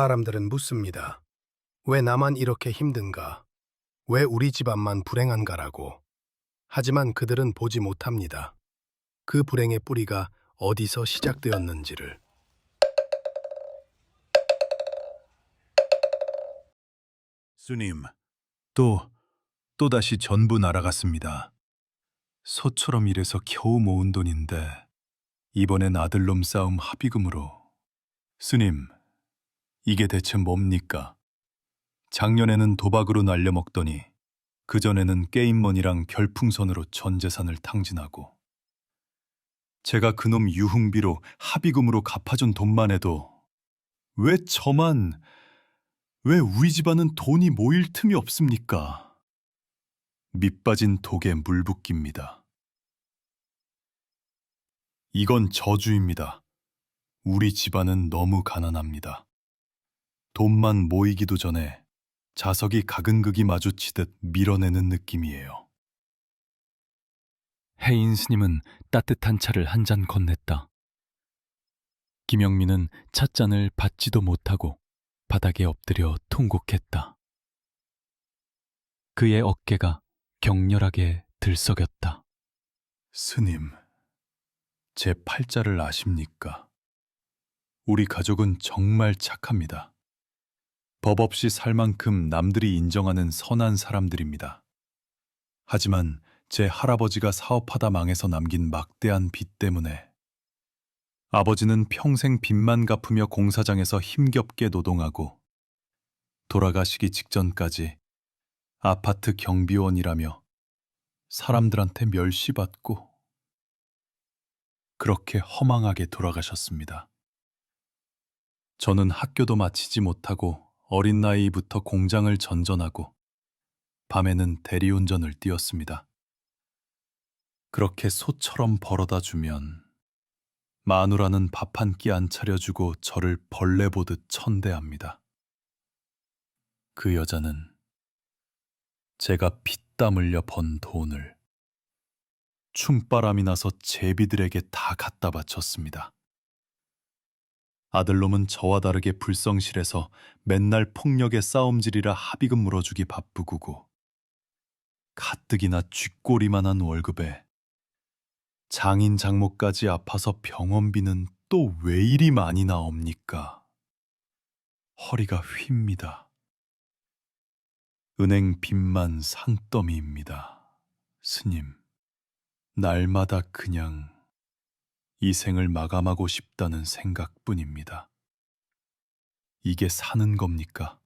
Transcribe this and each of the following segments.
사람들은 묻습니다. 왜 나만 이렇게 힘든가? 왜 우리 집안만 불행한가라고. 하지만 그들은 보지 못합니다. 그 불행의 뿌리가 어디서 시작되었는지를. 스님, 또다시 전부 날아갔습니다. 소처럼 일해서 겨우 모은 돈인데 이번엔 아들놈 싸움 합의금으로. 스님, 이게 대체 뭡니까? 작년에는 도박으로 날려먹더니 그전에는 게임머니랑 별풍선으로 전 재산을 탕진하고, 제가 그놈 유흥비로 합의금으로 갚아준 돈만 해도 왜 우리 집안은 돈이 모일 틈이 없습니까? 밑빠진 독에 물 붓기입니다. 이건 저주입니다. 우리 집안은 너무 가난합니다. 돈만 모이기도 전에 자석이 가근극이 마주치듯 밀어내는 느낌이에요. 혜인 스님은 따뜻한 차를 한 잔 건넸다. 김영민은 찻잔을 받지도 못하고 바닥에 엎드려 통곡했다. 그의 어깨가 격렬하게 들썩였다. 스님, 제 팔자를 아십니까? 우리 가족은 정말 착합니다. 법 없이 살 만큼 남들이 인정하는 선한 사람들입니다. 하지만 제 할아버지가 사업하다 망해서 남긴 막대한 빚 때문에 아버지는 평생 빚만 갚으며 공사장에서 힘겹게 노동하고 돌아가시기 직전까지 아파트 경비원이라며 사람들한테 멸시받고 그렇게 허망하게 돌아가셨습니다. 저는 학교도 마치지 못하고 어린 나이부터 공장을 전전하고 밤에는 대리운전을 뛰었습니다. 그렇게 소처럼 벌어다 주면 마누라는 밥 한 끼 안 차려주고 저를 벌레 보듯 천대합니다. 그 여자는 제가 피땀 흘려 번 돈을 춤바람이 나서 제비들에게 다 갖다 바쳤습니다. 아들놈은 저와 다르게 불성실해서 맨날 폭력의 싸움질이라 합의금 물어주기 바쁘고 가뜩이나 쥐꼬리만한 월급에 장인 장모까지 아파서 병원비는 또 왜 이리 많이 나옵니까? 허리가 휩니다. 은행 빚만 산더미입니다. 스님, 날마다 그냥 이 생을 마감하고 싶다는 생각뿐입니다. 이게 사는 겁니까?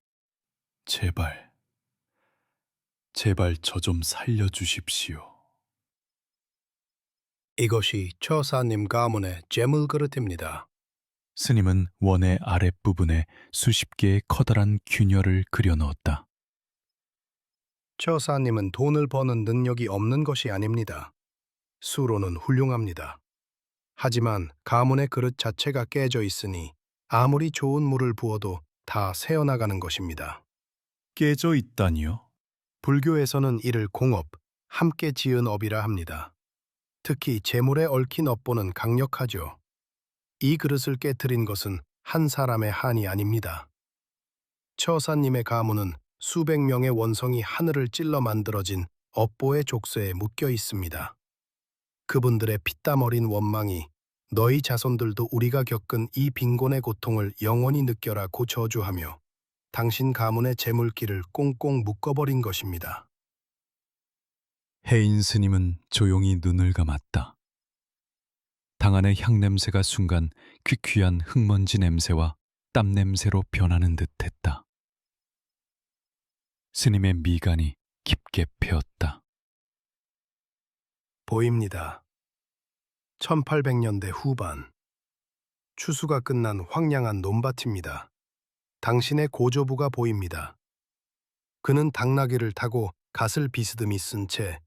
제발 저 좀 살려주십시오. 이것이 처사님 가문의 재물그릇입니다. 스님은 원의 아랫부분에 수십 개의 커다란 균열을 그려 넣었다. 처사님은 돈을 버는 능력이 없는 것이 아닙니다. 수로는 훌륭합니다. 하지만 가문의 그릇 자체가 깨져 있으니 아무리 좋은 물을 부어도 다 새어나가는 것입니다. 깨져 있다니요? 불교에서는 이를 공업, 함께 지은 업이라 합니다. 특히 재물에 얽힌 업보는 강력하죠. 이 그릇을 깨트린 것은 한 사람의 한이 아닙니다. 처사님의 가문은 수백 명의 원성이 하늘을 찔러 만들어진 업보의 족쇄에 묶여 있습니다. 그분들의 피땀 어린 원망이 너희 자손들도 우리가 겪은 이 빈곤의 고통을 영원히 느껴라고 저주하며 당신 가문의 재물길을 꽁꽁 묶어버린 것입니다. 혜인 스님은 조용히 눈을 감았다. 당 안의 향냄새가 순간 퀴퀴한 흙먼지 냄새와 땀 냄새로 변하는 듯했다. 스님의 미간이 깊게 패었다. 보입니다. 1800년대 후반, 추수가 끝난 황량한 논밭입니다. 당신의 고조부가 보입니다. 그는 당나귀를 타고 갓을 비스듬히 쓴 채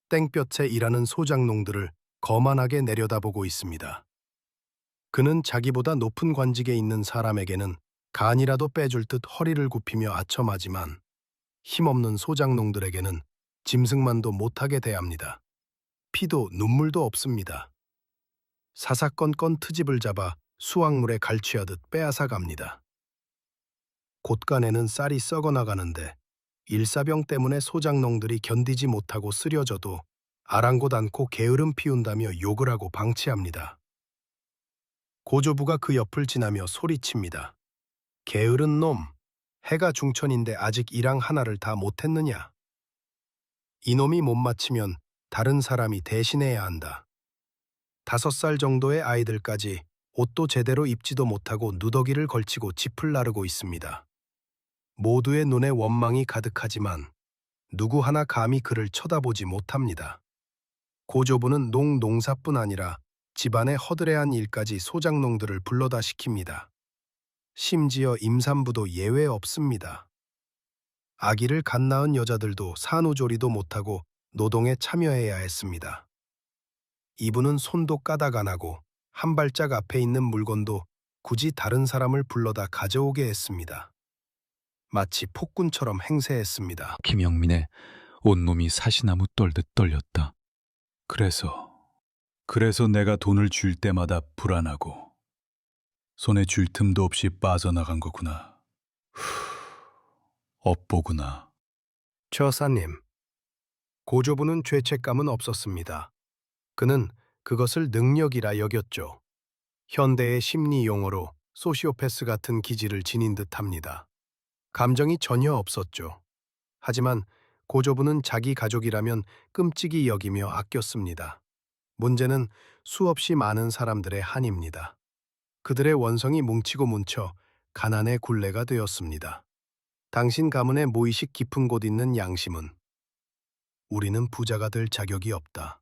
땡볕에 일하는 소작농들을 거만하게 내려다보고 있습니다. 그는 자기보다 높은 관직에 있는 사람에게는 간이라도 빼줄 듯 허리를 굽히며 아첨하지만 힘없는 소작농들에게는 짐승만도 못하게 대합니다. 피도 눈물도 없습니다. 사사건건 트집을 잡아 수확물에 갈취하듯 빼앗아 갑니다. 곳간에는 쌀이 썩어나가는데 일사병 때문에 소작농들이 견디지 못하고 쓰려져도 아랑곳 않고 게으름 피운다며 욕을 하고 방치합니다. 고조부가 그 옆을 지나며 소리칩니다. 게으른 놈, 해가 중천인데 아직 일랑 하나를 다 못했느냐? 이놈이 못 마치면 다른 사람이 대신해야 한다. 5살 정도의 아이들까지 옷도 제대로 입지도 못하고 누더기를 걸치고 짚을 나르고 있습니다. 모두의 눈에 원망이 가득하지만 누구 하나 감히 그를 쳐다보지 못합니다. 고조부는 농사뿐 아니라 집안의 허드레한 일까지 소작농들을 불러다 시킵니다. 심지어 임산부도 예외 없습니다. 아기를 갓 낳은 여자들도 산후조리도 못하고 노동에 참여해야 했습니다. 이분은 손도 까닭 안 하고 한 발짝 앞에 있는 물건도 굳이 다른 사람을 불러다 가져오게 했습니다. 마치 폭군처럼 행세했습니다. 김영민의 온몸이 사시나무 떨듯 떨렸다. 그래서 내가 돈을 줄 때마다 불안하고 손에 줄 틈도 없이 빠져나간 거구나. 업보구나. 처사님, 고조부는 죄책감은 없었습니다. 그는 그것을 능력이라 여겼죠. 현대의 심리 용어로 소시오패스 같은 기질을 지닌 듯합니다. 감정이 전혀 없었죠. 하지만 고조부는 자기 가족이라면 끔찍이 여기며 아꼈습니다. 문제는 수없이 많은 사람들의 한입니다. 그들의 원성이 뭉치고 뭉쳐 가난의 굴레가 되었습니다. 당신 가문의 모이식 깊은 곳 있는 양심은 우리는 부자가 될 자격이 없다.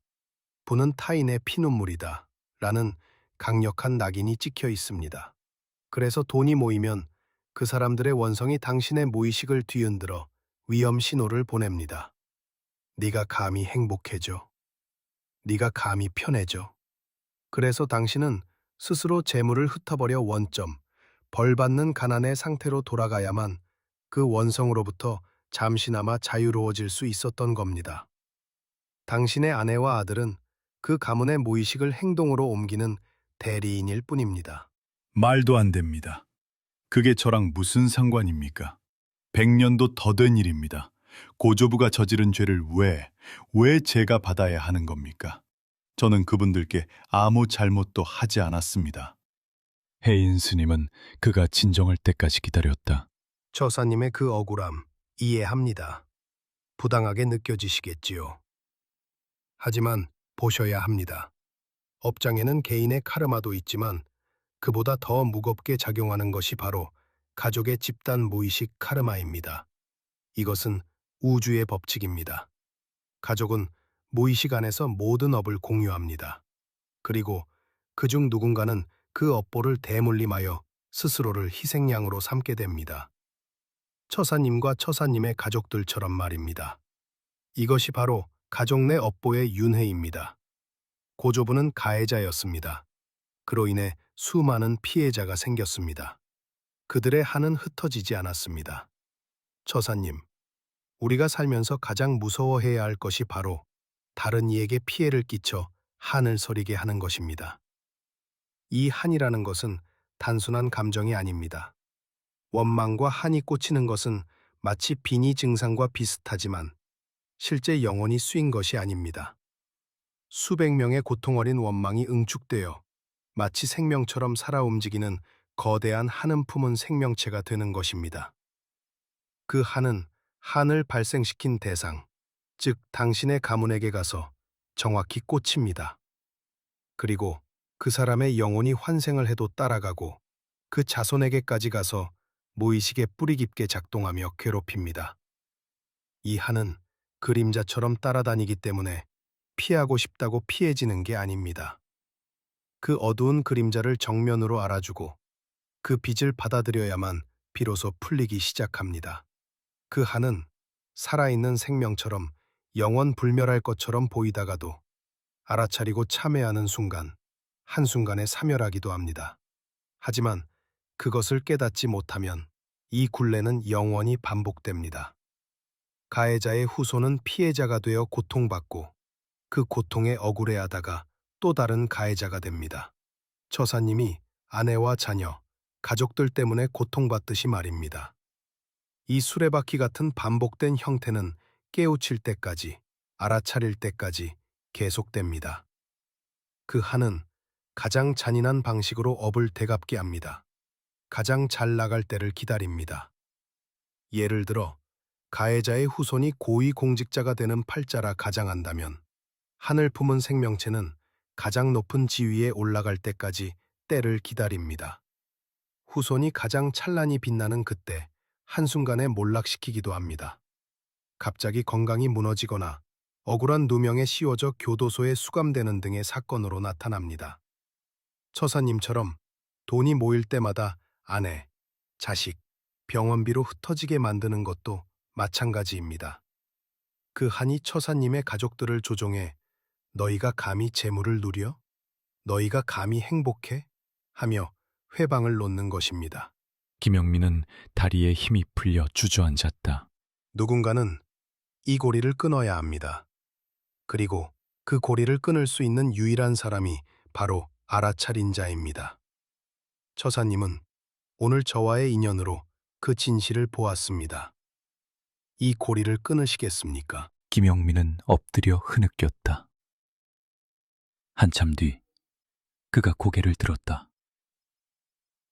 부는 타인의 피눈물이다. 라는 강력한 낙인이 찍혀 있습니다. 그래서 돈이 모이면 그 사람들의 원성이 당신의 모이식을 뒤흔들어 위험 신호를 보냅니다. 네가 감히 행복해져. 네가 감히 편해져. 그래서 당신은 스스로 재물을 흩어버려 원점, 벌받는 가난의 상태로 돌아가야만 그 원성으로부터 잠시나마 자유로워질 수 있었던 겁니다. 당신의 아내와 아들은 그 가문의 모이식을 행동으로 옮기는 대리인일 뿐입니다. 말도 안 됩니다. 그게 저랑 무슨 상관입니까? 100년도 더 된 일입니다. 고조부가 저지른 죄를 왜 제가 받아야 하는 겁니까? 저는 그분들께 아무 잘못도 하지 않았습니다. 해인 스님은 그가 진정할 때까지 기다렸다. 처사님의 그 억울함 이해합니다. 부당하게 느껴지시겠지요. 하지만 보셔야 합니다. 업장에는 개인의 카르마도 있지만 그보다 더 무겁게 작용하는 것이 바로 가족의 집단 무의식 카르마입니다. 이것은 우주의 법칙입니다. 가족은 무의식 안에서 모든 업을 공유합니다. 그리고 그중 누군가는 그 업보를 대물림하여 스스로를 희생양으로 삼게 됩니다. 처사님과 처사님의 가족들처럼 말입니다. 이것이 바로 가족 내 업보의 윤회입니다. 고조부는 가해자였습니다. 그로 인해 수많은 피해자가 생겼습니다. 그들의 한은 흩어지지 않았습니다. 처사님, 우리가 살면서 가장 무서워해야 할 것이 바로 다른 이에게 피해를 끼쳐 한을 서리게 하는 것입니다. 이 한이라는 것은 단순한 감정이 아닙니다. 원망과 한이 꽂히는 것은 마치 빈이 증상과 비슷하지만 실제 영혼이 쑤인 것이 아닙니다. 수백 명의 고통 어린 원망이 응축되어 마치 생명처럼 살아 움직이는 거대한 한을 품은 생명체가 되는 것입니다. 그 한은 한을 발생시킨 대상, 즉 당신의 가문에게 가서 정확히 꽂힙니다. 그리고 그 사람의 영혼이 환생을 해도 따라가고 그 자손에게까지 가서 무의식에 뿌리 깊게 작동하며 괴롭힙니다. 이 한은 그림자처럼 따라다니기 때문에 피하고 싶다고 피해지는 게 아닙니다. 그 어두운 그림자를 정면으로 알아주고 그 빛을 받아들여야만 비로소 풀리기 시작합니다. 그 한은 살아있는 생명처럼 영원 불멸할 것처럼 보이다가도 알아차리고 참회하는 순간, 한순간에 사멸하기도 합니다. 하지만 그것을 깨닫지 못하면 이 굴레는 영원히 반복됩니다. 가해자의 후손은 피해자가 되어 고통받고 그 고통에 억울해하다가 또 다른 가해자가 됩니다. 처사님이 아내와 자녀, 가족들 때문에 고통받듯이 말입니다. 이 수레바퀴 같은 반복된 형태는 깨우칠 때까지, 알아차릴 때까지 계속됩니다. 그 한은 가장 잔인한 방식으로 업을 되갚게 합니다. 가장 잘 나갈 때를 기다립니다. 예를 들어 가해자의 후손이 고위공직자가 되는 팔자라 가정한다면 한을 품은 생명체는 가장 높은 지위에 올라갈 때까지 때를 기다립니다. 후손이 가장 찬란히 빛나는 그때 한순간에 몰락시키기도 합니다. 갑자기 건강이 무너지거나 억울한 누명에 씌워져 교도소에 수감되는 등의 사건으로 나타납니다. 처사님처럼 돈이 모일 때마다 아내, 자식, 병원비로 흩어지게 만드는 것도 마찬가지입니다. 그 한이 처사님의 가족들을 조종해 너희가 감히 재물을 누려? 너희가 감히 행복해? 하며 회방을 놓는 것입니다. 김영민은 다리에 힘이 풀려 주저앉았다. 누군가는 이 고리를 끊어야 합니다. 그리고 그 고리를 끊을 수 있는 유일한 사람이 바로 알아차린 자입니다. 처사님은 오늘 저와의 인연으로 그 진실을 보았습니다. 이 고리를 끊으시겠습니까? 김영민은 엎드려 흐느꼈다. 한참 뒤 그가 고개를 들었다.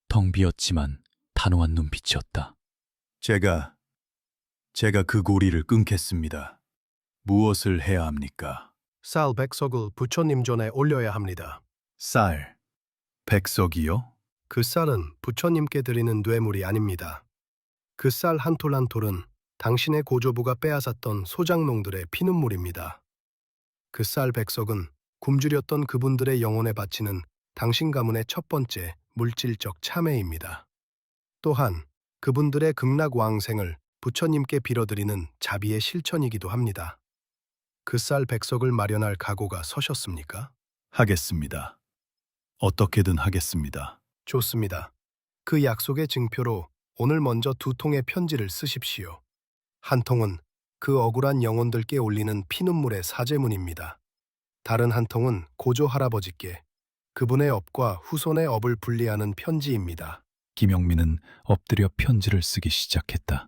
텅 비었지만 단호한 눈빛이었다. 제가 그 고리를 끊겠습니다. 무엇을 해야 합니까? 쌀 100석을 부처님 전에 올려야 합니다. 쌀, 100석이요? 그 쌀은 부처님께 드리는 뇌물이 아닙니다. 그 쌀 한 톨 한 톨은 당신의 고조부가 빼앗았던 소장농들의 피눈물입니다. 그 쌀 100석은 굶주렸던 그분들의 영혼에 바치는 당신 가문의 첫 번째 물질적 참회입니다. 또한 그분들의 극락왕생을 부처님께 빌어드리는 자비의 실천이기도 합니다. 그 쌀 100석을 마련할 각오가 서셨습니까? 하겠습니다. 어떻게든 하겠습니다. 좋습니다. 그 약속의 증표로 오늘 먼저 2통의 편지를 쓰십시오. 한 통은 그 억울한 영혼들께 올리는 피눈물의 사죄문입니다. 다른 한 통은 고조 할아버지께 그분의 업과 후손의 업을 분리하는 편지입니다. 김영민은 엎드려 편지를 쓰기 시작했다.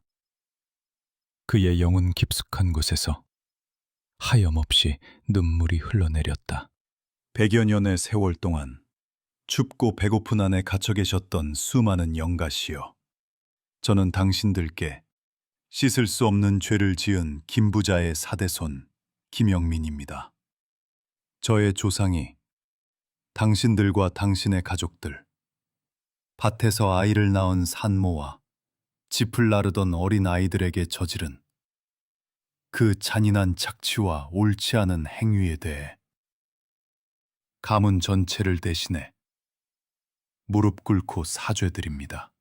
그의 영혼 깊숙한 곳에서 하염없이 눈물이 흘러내렸다. 100여 년의 세월 동안 춥고 배고픈 안에 갇혀 계셨던 수많은 영가시여. 저는 당신들께 씻을 수 없는 죄를 지은 김부자의 사대손 김영민입니다. 저의 조상이 당신들과 당신의 가족들, 밭에서 아이를 낳은 산모와 짚을 나르던 어린 아이들에게 저지른 그 잔인한 착취와 옳지 않은 행위에 대해 가문 전체를 대신해 무릎 꿇고 사죄드립니다.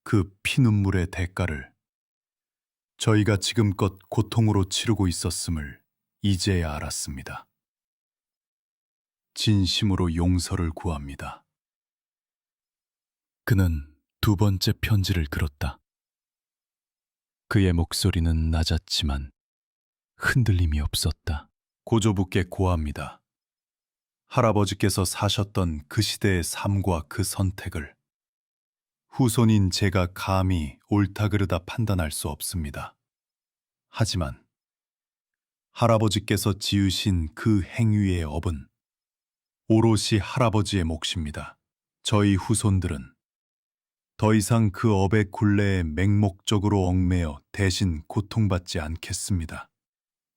그 피눈물의 대가를 저희가 지금껏 고통으로 치르고 있었음을 이제야 알았습니다. 진심으로 용서를 구합니다. 그는 2번째 편지를 들었다. 그의 목소리는 낮았지만 흔들림이 없었다. 고조부께 고합니다. 할아버지께서 사셨던 그 시대의 삶과 그 선택을 후손인 제가 감히 옳다 그르다 판단할 수 없습니다. 하지만 할아버지께서 지으신 그 행위의 업은 오롯이 할아버지의 몫입니다. 저희 후손들은 더 이상 그 업의 굴레에 맹목적으로 얽매여 대신 고통받지 않겠습니다.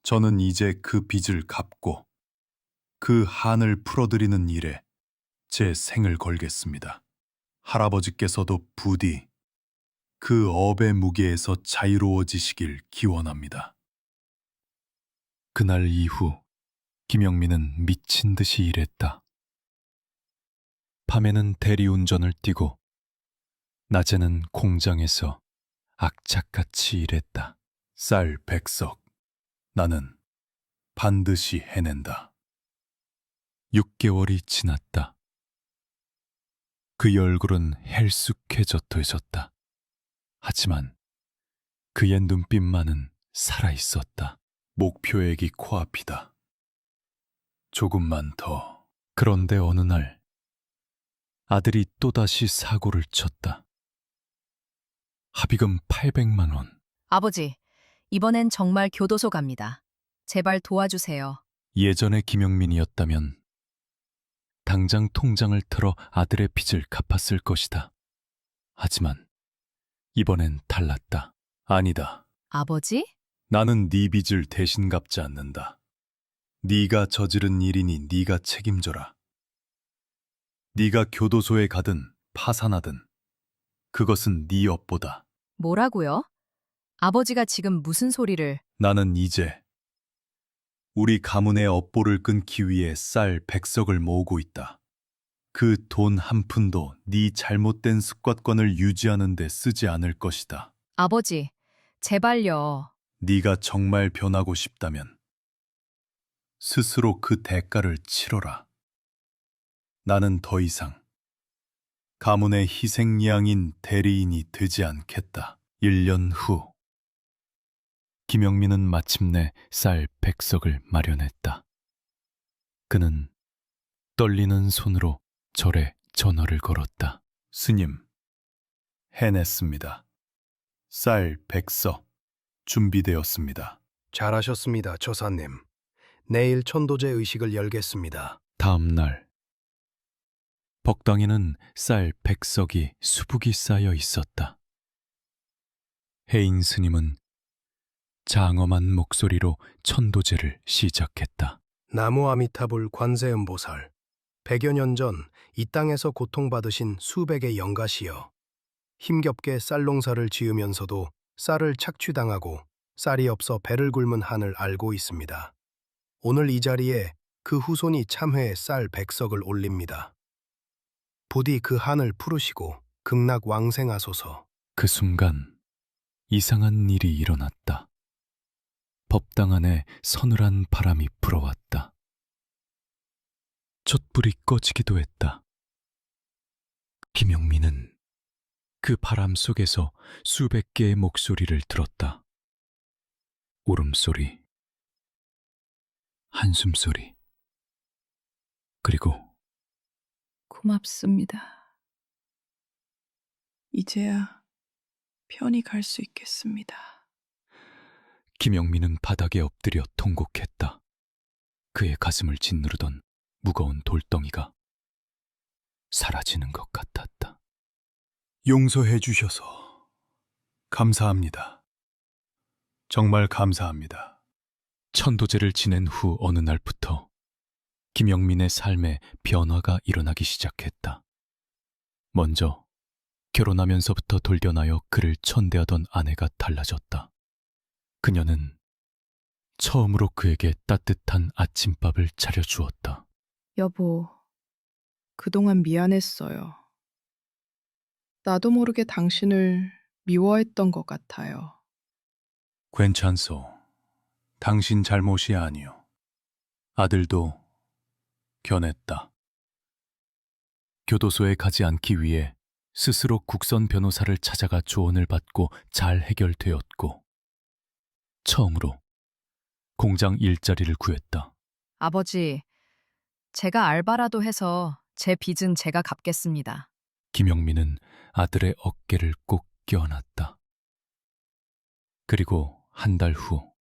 저는 이제 그 빚을 갚고 그 한을 풀어드리는 일에 제 생을 걸겠습니다. 할아버지께서도 부디 그 업의 무게에서 자유로워지시길 기원합니다. 그날 이후 김영민은 미친 듯이 일했다. 밤에는 대리운전을 뛰고 낮에는 공장에서 악착같이 일했다. 쌀 100석, 나는 반드시 해낸다. 6개월이 지났다. 그의 얼굴은 헬쑥해져 있었다. 하지만 그의 눈빛만은 살아있었다. 목표액이 코앞이다. 조금만 더. 그런데 어느 날 아들이 또다시 사고를 쳤다. 합의금 800만 원. 아버지, 이번엔 정말 교도소 갑니다. 제발 도와주세요. 예전의 김영민이었다면 당장 통장을 틀어 아들의 빚을 갚았을 것이다. 하지만 이번엔 달랐다. 아니다. 아버지? 나는 네 빚을 대신 갚지 않는다. 네가 저지른 일이니 네가 책임져라. 네가 교도소에 가든 파산하든 그것은 네 업보다. 뭐라고요? 아버지가 지금 무슨 소리를... 나는 이제 우리 가문의 업보를 끊기 위해 쌀 100석을 모으고 있다. 그 돈 한 푼도 네 잘못된 습관권을 유지하는 데 쓰지 않을 것이다. 아버지, 제발요. 네가 정말 변하고 싶다면 스스로 그 대가를 치러라. 나는 더 이상 가문의 희생양인 대리인이 되지 않겠다. 1년 후 김영민은 마침내 쌀 100석을 마련했다. 그는 떨리는 손으로 절에 전화를 걸었다. 스님, 해냈습니다. 쌀 100석 준비되었습니다. 잘하셨습니다, 조사님. 내일 천도제 의식을 열겠습니다. 다음 날 벅당에는 쌀 100석이 수북이 쌓여 있었다. 해인 스님은 장엄한 목소리로 천도제를 시작했다. 나무 아미타불 관세음보살, 100여 년 전 이 땅에서 고통받으신 수백의 영가시여, 힘겹게 쌀농사를 지으면서도 쌀을 착취당하고 쌀이 없어 배를 굶은 한을 알고 있습니다. 오늘 이 자리에 그 후손이 참회의 쌀 100석을 올립니다. 부디 그 한을 풀으시고 극락 왕생하소서. 그 순간 이상한 일이 일어났다. 법당 안에 서늘한 바람이 불어왔다. 촛불이 꺼지기도 했다. 김영민은 그 바람 속에서 수백 개의 목소리를 들었다. 울음소리, 한숨소리, 그리고 고맙습니다. 이제야 편히 갈 수 있겠습니다. 김영민은 바닥에 엎드려 통곡했다. 그의 가슴을 짓누르던 무거운 돌덩이가 사라지는 것 같았다. 용서해 주셔서 감사합니다. 정말 감사합니다. 천도제를 지낸 후 어느 날부터 김영민의 삶에 변화가 일어나기 시작했다. 먼저 결혼하면서부터 돌변하여 그를 천대하던 아내가 달라졌다. 그녀는 처음으로 그에게 따뜻한 아침밥을 차려주었다. 여보, 그동안 미안했어요. 나도 모르게 당신을 미워했던 것 같아요. 괜찮소. 당신 잘못이 아니오. 아들도 견했다. 교도소에 가지 않기 위해 스스로 국선 변호사를 찾아가 조언을 받고 잘 해결되었고, 처음으로 공장 일자리를 구했다. 아버지, 제가 알바라도 해서 제 빚은 제가 갚겠습니다. 김영민은 아들의 어깨를 꼭 껴안았다. 그리고 한 달 후,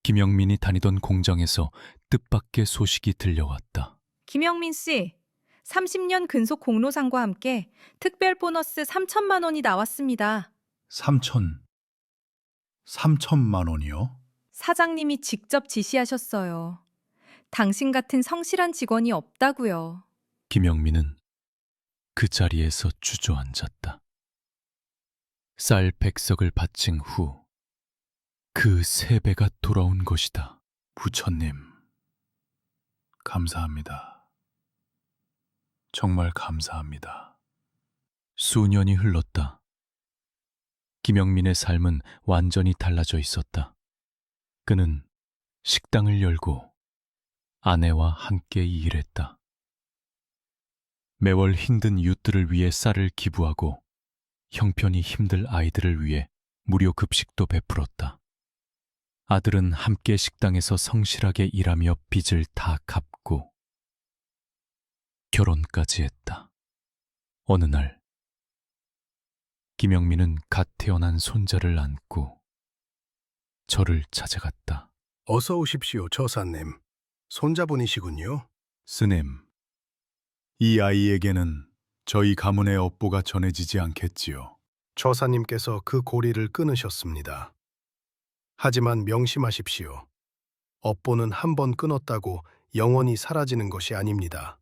김영민이 다니던 공장에서 뜻밖의 소식이 들려왔다. 김영민 씨, 30년 근속 공로상과 함께 특별 보너스 3천만 원이 나왔습니다. 3천만 원이요? 사장님이 직접 지시하셨어요. 당신 같은 성실한 직원이 없다고요. 김영민은 그 자리에서 주저앉았다. 쌀 100석을 바친 후 그 3배가 돌아온 것이다. 부처님, 감사합니다. 정말 감사합니다. 수년이 흘렀다. 김영민의 삶은 완전히 달라져 있었다. 그는 식당을 열고 아내와 함께 일했다. 매월 힘든 이웃들을 위해 쌀을 기부하고 형편이 힘들 아이들을 위해 무료 급식도 베풀었다. 아들은 함께 식당에서 성실하게 일하며 빚을 다 갚고 결혼까지 했다. 어느 날 김영민은 갓 태어난 손자를 안고 저를 찾아갔다. 어서 오십시오, 처사님. 손자분이시군요. 스님, 이 아이에게는 저희 가문의 업보가 전해지지 않겠지요. 처사님께서 그 고리를 끊으셨습니다. 하지만 명심하십시오. 업보는 한 번 끊었다고 영원히 사라지는 것이 아닙니다.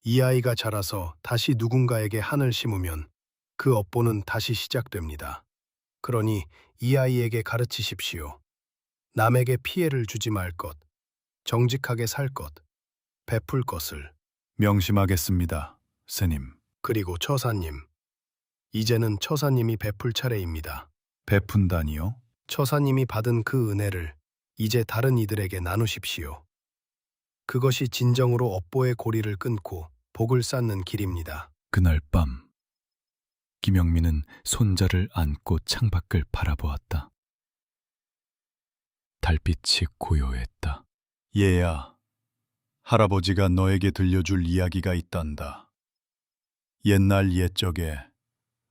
이 아이가 자라서 다시 누군가에게 한을 심으면 그 업보는 다시 시작됩니다. 그러니 이 아이에게 가르치십시오. 남에게 피해를 주지 말 것, 정직하게 살 것, 베풀 것을. 명심하겠습니다, 스님. 그리고 처사님, 이제는 처사님이 베풀 차례입니다. 베푼다니요? 처사님이 받은 그 은혜를 이제 다른 이들에게 나누십시오. 그것이 진정으로 업보의 고리를 끊고 복을 쌓는 길입니다. 그날 밤 김영민은 손자를 안고 창밖을 바라보았다. 달빛이 고요했다. 얘야, 할아버지가 너에게 들려줄 이야기가 있단다. 옛날 옛적에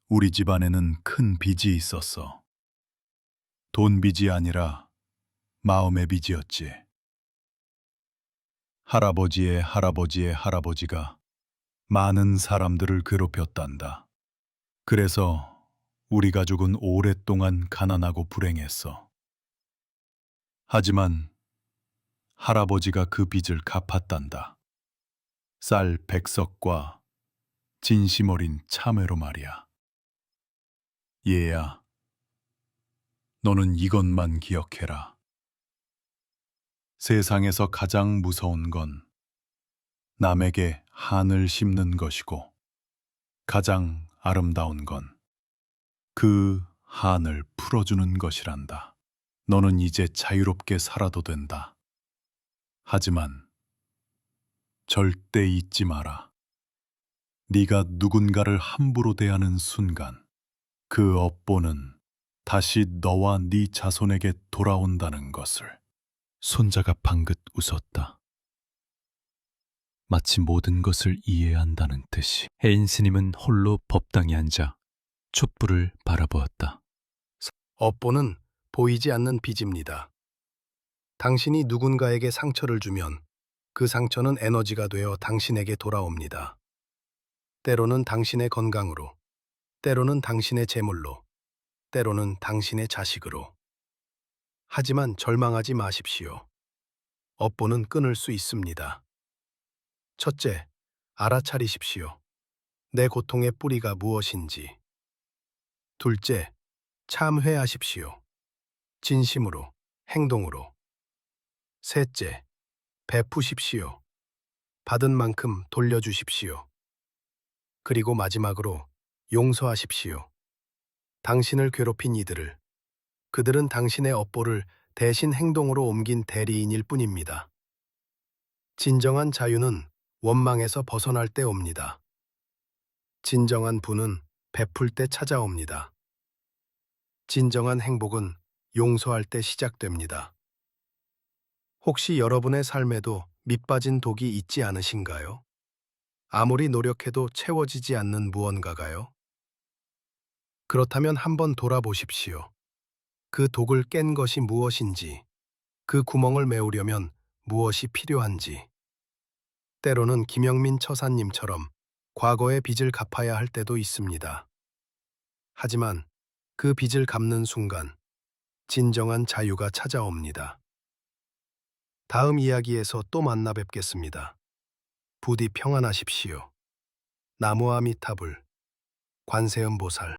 우리 집안에는 큰 빚이 있었어. 돈 빚이 아니라 마음의 빚이었지. 할아버지의 할아버지의 할아버지가 많은 사람들을 괴롭혔단다. 그래서 우리 가족은 오랫동안 가난하고 불행했어. 하지만 할아버지가 그 빚을 갚았단다. 쌀 100석과 진심 어린 참회로 말이야. 얘야, 너는 이것만 기억해라. 세상에서 가장 무서운 건 남에게 한을 심는 것이고, 가장 아름다운 건 그 한을 풀어주는 것이란다. 너는 이제 자유롭게 살아도 된다. 하지만 절대 잊지 마라. 네가 누군가를 함부로 대하는 순간 그 업보는 다시 너와 네 자손에게 돌아온다는 것을. 손자가 방긋 웃었다. 마치 모든 것을 이해한다는 듯이. 해인 스님은 홀로 법당에 앉아 촛불을 바라보았다. 업보는 보이지 않는 빚입니다. 당신이 누군가에게 상처를 주면 그 상처는 에너지가 되어 당신에게 돌아옵니다. 때로는 당신의 건강으로, 때로는 당신의 재물로, 때로는 당신의 자식으로. 하지만 절망하지 마십시오. 업보는 끊을 수 있습니다. 첫째, 알아차리십시오. 내 고통의 뿌리가 무엇인지. 둘째, 참회하십시오. 진심으로, 행동으로. 셋째, 베푸십시오. 받은 만큼 돌려주십시오. 그리고 마지막으로 용서하십시오. 당신을 괴롭힌 이들을, 그들은 당신의 업보를 대신 행동으로 옮긴 대리인일 뿐입니다. 진정한 자유는 원망에서 벗어날 때 옵니다. 진정한 부는 베풀 때 찾아옵니다. 진정한 행복은 용서할 때 시작됩니다. 혹시 여러분의 삶에도 밑빠진 독이 있지 않으신가요? 아무리 노력해도 채워지지 않는 무언가가요? 그렇다면 한번 돌아보십시오. 그 독을 깬 것이 무엇인지, 그 구멍을 메우려면 무엇이 필요한지. 때로는 김영민 처사님처럼 과거의 빚을 갚아야 할 때도 있습니다. 하지만 그 빚을 갚는 순간 진정한 자유가 찾아옵니다. 다음 이야기에서 또 만나 뵙겠습니다. 부디 평안하십시오. 나무아미타불, 관세음보살.